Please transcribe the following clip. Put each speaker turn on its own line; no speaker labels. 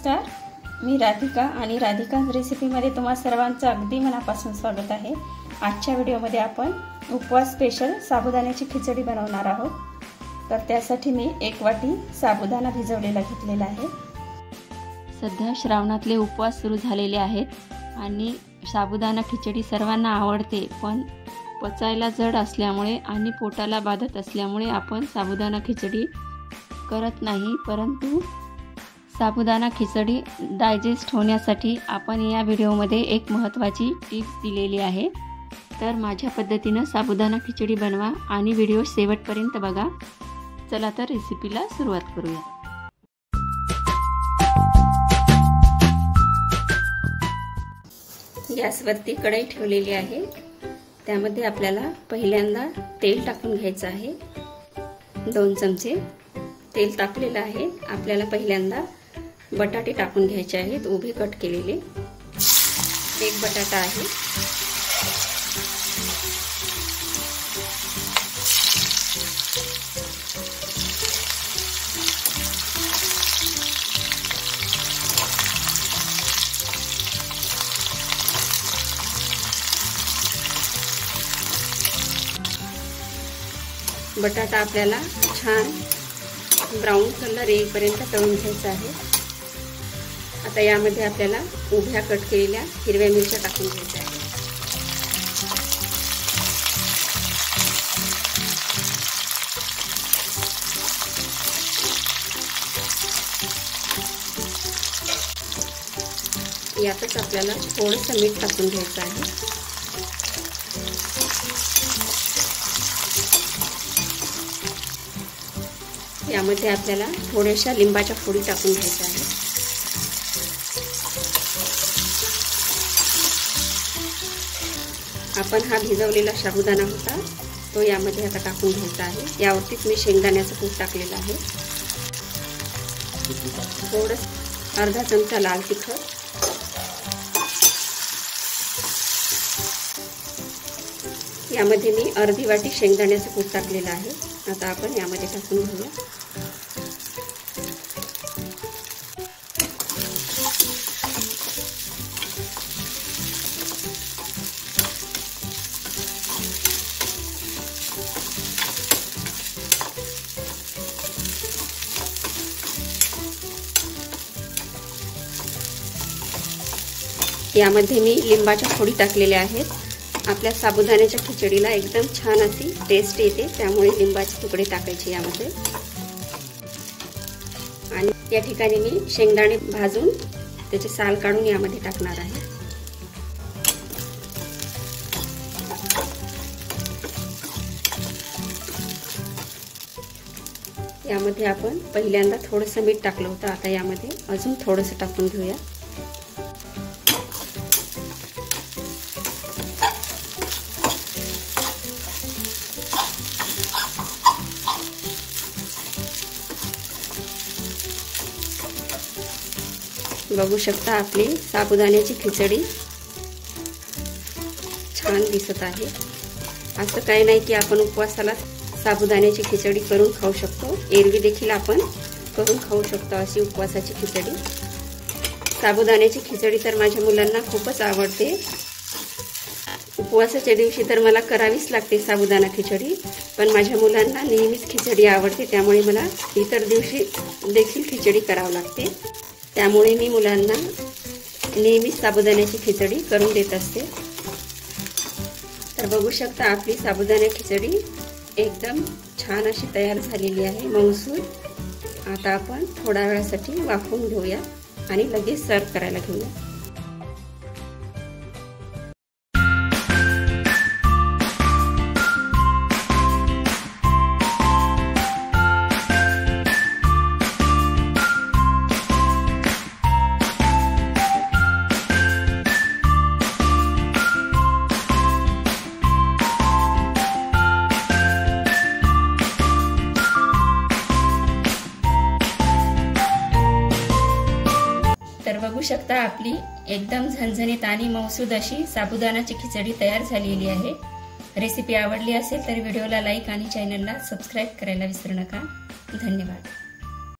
नमस्कार, मी राधिका आणि राधिका रेसिपीमध्ये तुम्हा सर्वांचं अगदी मनापासून स्वागत आहे। आजच्या व्हिडिओमध्ये आपण उपवास स्पेशल साबुदाण्याची खिचडी बनवणार आहोत। तर त्यासाठी मी 1 वाटी साबुदाणा भिजवलेला घेतलेला आहे। सध्या श्रावणातले उपवास सुरू झालेले आहेत आणि साबुदाणा खिचडी सर्वांना आवडते, पण पचायला जड असल्यामुळे आणि पोटाला बाधत असल्यामुळे आपण साबुदाणा खिचडी करत नाही। परंतु साबुदाणा खिचडी डायजेस्ट होण्यासाठी आपण या व्हिडिओमध्ये एक महत्त्वाची टिप्स दिलेली आहे। तर माझ्या पद्धतीने साबुदाणा खिचडी बनवा आणि व्हिडिओ शेवटपर्यंत बघा। चला तर रेसिपीला सुरुवात करूया। गॅसवरती कढई ठेवलेली आहे, त्यामध्ये आपल्याला पहिल्यांदा तेल टाकून घ्यायचं आहे। 2 चमचे तेल टाकलेलं आहे। आपल्याला पहिल्यांदा बटाटे टाकून घ्यायचे आहेत, उभे कट केलेले। 1 बटाटा आहे। बटाटा आपल्याला छान ब्राउन कलर येईपर्यंत तळून घ्यायचा आहे। आता यामध्ये आपल्याला उभ्या कट केलेल्या हिरव्या मिरच्या टाकून घ्यायच्या आहेत। यातच आपल्याला थोडंसं मीठ टाकून घ्यायचं आहे। यामध्ये आपल्याला थोड्याशा लिंबाच्या फोडी टाकून घ्यायच्या आहेत। आपण हा भिजवलेला साबुदाणा होता तो यामध्ये आता टाकून घ्यायचा आहे। यावरतीच मी शेंगदाण्याचं कूट टाकलेलं आहे। थोडं अर्धा चमचा लाल तिखट, यामध्ये मी अर्धी वाटी शेंगदाण्याचं कूट टाकलेलं आहे। आता आपण यामध्ये टाकून घेऊया। यामध्ये मी लिंबाच्या फोडी टाकलेल्या आहेत। आपल्या साबुदाण्याच्या खिचडीला एकदम छान अशी टेस्ट येते, त्यामुळे लिंबाचे तुकडे टाकायचे यामध्ये। आणि या ठिकाणी मी शेंगदाणे भाजून त्याचे साल काढून यामध्ये टाकणार आहे। यामध्ये आपण पहिल्यांदा थोडंसं मीठ टाकलं होतं, आता यामध्ये अजून थोडंसं टाकून घेऊया। बघू शकता आपली साबुदाण्याची खिचडी छान दिसत आहे। असं काही नाही की आपण उपवासाला साबुदाण्याची खिचडी करून खाऊ शकतो, एरवी देखील आपण करून खाऊ शकतो अशी उपवासाची खिचडी। साबुदाण्याची खिचडी तर माझ्या मुलांना खूपच आवडते। उपवासाच्या दिवशी तर मला करावीच लागते साबुदाणा खिचडी, पण माझ्या मुलांना नेहमीच खिचडी आवडते, त्यामुळे मला इतर दिवशी देखील खिचडी करावी लागते। त्यामुळे मी मुलांना नेहमी साबुदाण्याची खिचडी करून देत असते। तर बघू शकता आपली साबुदाणा खिचडी एकदम छान अशी तयार झालेली आहे, मऊसूर। आता आपण थोड्या वेळासाठी वाफवून घेऊया आणि लगेच सर्व करायला घेऊया। तर बघू शकता आपली एकदम झणझणीत आणि मौसूद अशी साबुदाणाची खिचडी तयार झालेली आहे। रेसिपी आवडली असेल तर व्हिडिओला लाईक आणि चॅनलला सबस्क्राइब करायला विसरू नका। धन्यवाद।